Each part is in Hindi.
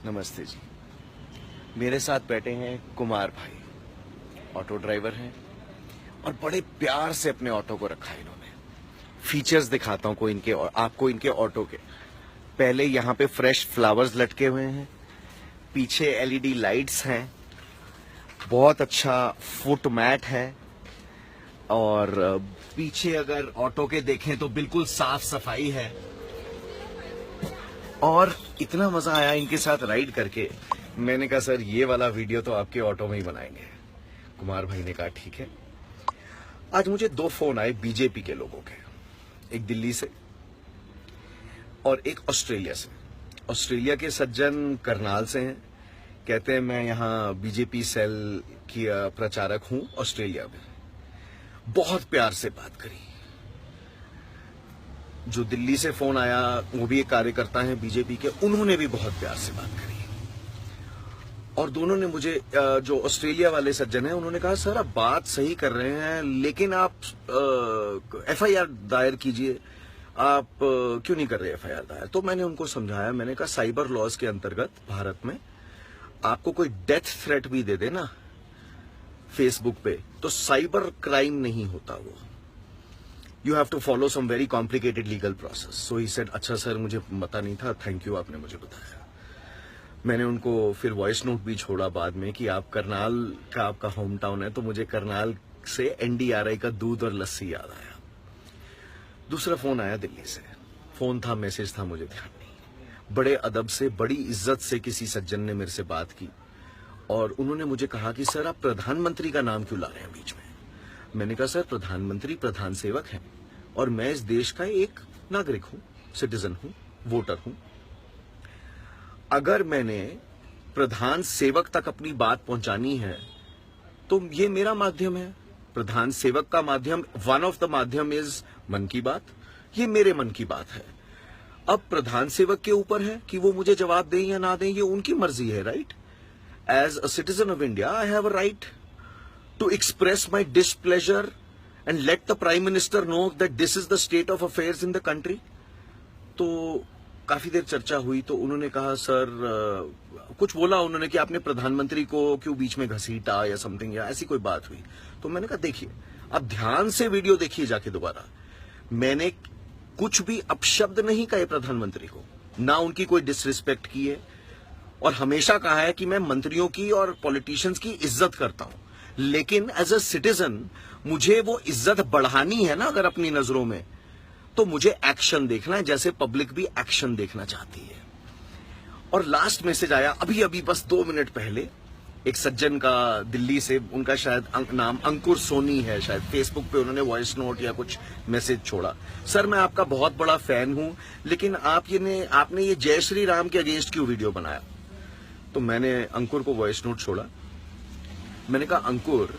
नमस्ते जी। मेरे साथ बैठे हैं कुमार भाई, ऑटो ड्राइवर हैं और बड़े प्यार से अपने ऑटो को रखा है इन्होंने। फीचर्स दिखाता हूँ आपको इनके ऑटो के। पहले यहाँ पे फ्रेश फ्लावर्स लटके हुए हैं, पीछे एलईडी लाइट्स हैं, बहुत अच्छा फुट मैट है और पीछे अगर ऑटो के देखें तो बिल्कुल साफ सफाई है। और इतना मजा आया इनके साथ राइड करके, मैंने कहा सर ये वाला वीडियो तो आपके ऑटो में ही बनाएंगे। कुमार भाई ने कहा ठीक है। आज मुझे 2 फोन आए बीजेपी के लोगों के, एक दिल्ली से और एक ऑस्ट्रेलिया से। ऑस्ट्रेलिया के सज्जन करनाल से हैं, कहते हैं मैं यहाँ बीजेपी सेल की प्रचारक हूं ऑस्ट्रेलिया में। बहुत प्यार से बात करी। जो दिल्ली से फोन आया वो भी एक कार्यकर्ता हैं बीजेपी के, उन्होंने भी बहुत प्यार से बात करी। और दोनों ने मुझे, जो ऑस्ट्रेलिया वाले सज्जन हैं उन्होंने कहा सर आप बात सही कर रहे हैं लेकिन आप एफआईआर दायर कीजिए, आप क्यों नहीं कर रहे एफआईआर दायर। तो मैंने उनको समझाया, मैंने कहा साइबर लॉज के अंतर्गत भारत में आपको कोई डेथ थ्रेट भी दे दे ना फेसबुक पे, तो साइबर क्राइम नहीं होता वो। You have to follow some very complicated legal process. So he said, अच्छा सर मुझे पता नहीं था, थैंक यू आपने मुझे बताया। मैंने उनको फिर वॉइस नोट भी छोड़ा बाद में कि आप करनाल का आपका होम टाउन है, तो मुझे करनाल से एनडीआरआई का दूध और लस्सी याद आया। दूसरा फोन आया दिल्ली से, फोन था मैसेज था मुझे ध्यान नहीं। बड़े अदब से बड़ी इज्जत से किसी सज्जन ने मेरे से बात की और उन्होंने मुझे कहा कि सर आप प्रधानमंत्री का नाम क्यों ला रहे हैं बीच में। मैंने कहा सर प्रधानमंत्री प्रधान सेवक हैं और मैं इस देश का एक नागरिक हूं, सिटीजन हूं, वोटर हूं। अगर मैंने प्रधान सेवक तक अपनी बात पहुंचानी है तो ये मेरा माध्यम है। प्रधान सेवक का माध्यम, वन ऑफ द माध्यम इज मन की बात, ये मेरे मन की बात है। अब प्रधान सेवक के ऊपर है कि वो मुझे जवाब दें या ना दें, ये उनकी मर्जी है, right. As a citizen of India I have a right to express my displeasure and let the Prime Minister know that this is the state of affairs in the country. तो काफी देर चर्चा हुई तो उन्होंने कहा सर कुछ बोला उन्होंने कि आपने प्रधानमंत्री को क्यों बीच में घसीटा या समथिंग, या ऐसी कोई बात हुई। तो मैंने कहा देखिए अब ध्यान से वीडियो देखिए जाके दोबारा, मैंने कुछ भी अपशब्द नहीं कहे प्रधानमंत्री को, ना उनकी कोई डिसरिस्पेक्ट की है और हमेशा कहा है कि मैं मंत्रियों की और पॉलिटिशियंस की इज्जत करता हूं, लेकिन एज अ सिटीजन मुझे वो इज्जत बढ़ानी है ना अगर अपनी नजरों में, तो मुझे एक्शन देखना है जैसे पब्लिक भी एक्शन देखना चाहती है। और लास्ट मैसेज आया अभी अभी बस 2 मिनट पहले, एक सज्जन का दिल्ली से, उनका शायद नाम अंकुर सोनी है, शायद फेसबुक पे उन्होंने वॉइस नोट या कुछ मैसेज छोड़ा। सर मैं आपका बहुत बड़ा फैन हूं लेकिन आपने ये जय श्री राम के अगेंस्ट क्यों वीडियो बनाया। तो मैंने अंकुर को वॉइस नोट छोड़ा। मैंने कहा अंकुर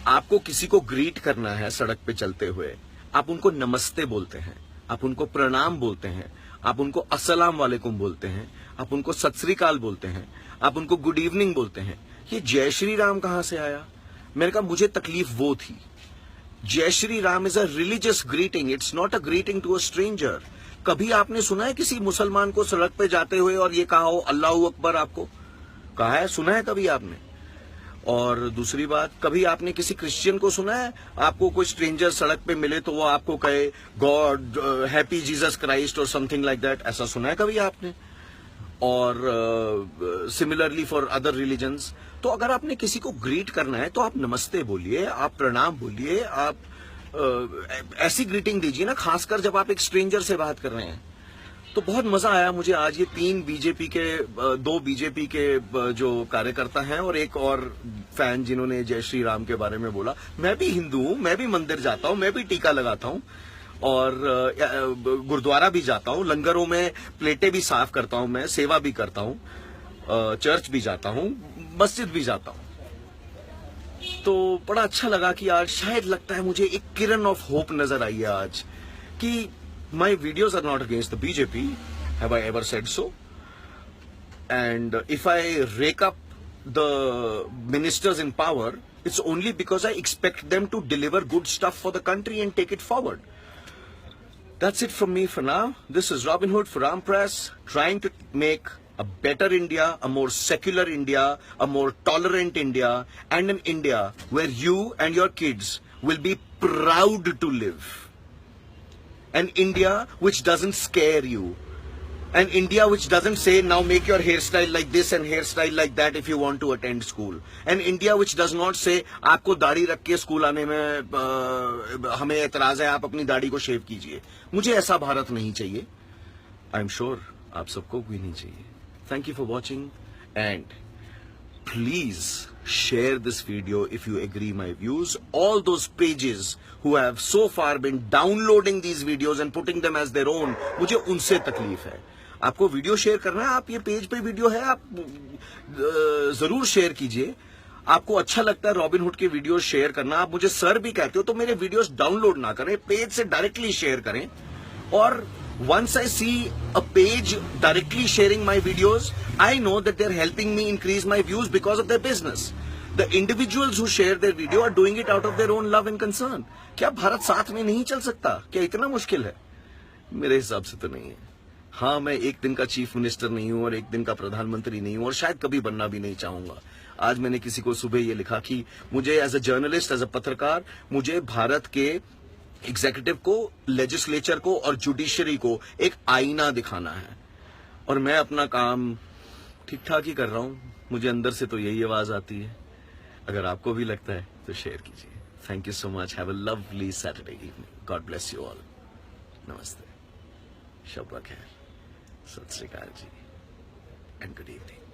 आपको किसी को ग्रीट करना है सड़क पे चलते हुए, आप उनको नमस्ते बोलते हैं, आप उनको प्रणाम बोलते हैं, आप उनको अस्सलाम वालेकुम बोलते हैं, आप उनको सत श्री अकाल बोलते हैं, आप उनको गुड इवनिंग बोलते हैं। ये जय श्री राम कहां से आया। मैंने कहा मुझे तकलीफ वो थी, Jai Shri Ram is a religious greeting, it's not a greeting to a stranger. कभी आपने सुना है किसी मुसलमान को सड़क पे जाते हुए और ये कहा हो अल्लाहू अकबर, आपको कहा है, सुना है कभी आपने। और दूसरी बात, कभी आपने किसी क्रिश्चियन को सुना है आपको कोई स्ट्रेंजर सड़क पे मिले तो वो आपको कहे गॉड हैप्पी जीसस क्राइस्ट और समथिंग लाइक दैट, ऐसा सुना है कभी आपने। और सिमिलरली फॉर अदर रिलीजन्स, तो अगर आपने किसी को ग्रीट करना है तो आप नमस्ते बोलिए, आप प्रणाम बोलिए, आप ऐसी ग्रीटिंग दीजिए ना, खासकर जब आप एक स्ट्रेंजर से बात कर रहे हैं। तो बहुत मजा आया मुझे आज। ये 2 बीजेपी के जो कार्यकर्ता हैं और एक और फैन जिन्होंने जय श्री राम के बारे में बोला। मैं भी हिंदू हूं, मैं भी मंदिर जाता हूं, मैं भी टीका लगाता हूं और गुरुद्वारा भी जाता हूं, लंगरों में प्लेटें भी साफ करता हूं, मैं सेवा भी करता हूं, चर्च भी जाता हूं, मस्जिद भी जाता हूं। तो बड़ा अच्छा लगा कि आज शायद लगता है मुझे एक किरण ऑफ होप नजर आई है आज कि my videos are not against the BJP. Have I ever said so? And if I rake up the ministers in power, it's only because I expect them to deliver good stuff for the country and take it forward. That's it from me for now. This is Robin Hood for Ram Press, trying to make a better India, a more secular India, a more tolerant India, and an India where you and your kids will be proud to live. An India which doesn't scare you. An India which doesn't say, now make your hairstyle like this and hairstyle like that if you want to attend school. An India which does not say, आपको दाढ़ी रख के स्कूल आने में हमें एतराज है, आप अपनी दाढ़ी को शेव कीजिए. मुझे ऐसा भारत नहीं चाहिए. I'm sure आप सबको भी नहीं चाहिए. Thank you for watching, and please share this video if you agree my views. All those pages who have so far been downloading these videos and putting them as their own, मुझे उनसे तकलीफ है. आपको वीडियो शेयर करना है, आप ये पेज पे वीडियो है, आप जरूर शेयर कीजिए. आपको अच्छा लगता है रॉबिनहुड के वीडियो शेयर करना, आप मुझे सर भी कहते हो, तो मेरे वीडियोस डाउनलोड ना करें, पेज से डायरेक्टली शेयर करें. और once I see a page directly sharing my videos, I know that they're helping me increase my views because of their business. The individuals who share their video are doing it out of their own love and concern. क्या भारत साथ में नहीं चल सकता? क्या इतना मुश्किल है? मेरे हिसाब से तो नहीं है. हाँ, मैं एक दिन का चीफ मिनिस्टर नहीं हूं और एक दिन का प्रधानमंत्री नहीं हूं और शायद कभी बनना भी नहीं चाहूंगा. आज मैंने किसी को सुबह ये लिखा कि मुझे as a journalist, as a पत्रकार, मुझे भारत के एग्जीक्यूटिव को, लेजिस्लेचर को और जुडिशरी को एक आईना दिखाना है. और मैं अपना काम ठीक ठाक ही कर रहा हूं. मुझे अंदर से तो यही आवाज आती है. अगर आपको भी लगता है तो शेयर कीजिए. Thank you so much. Have a lovely Saturday evening. God bless you all. नमस्ते, शब खैर, सत श्री अकाल जी, एंड गुड इवनिंग.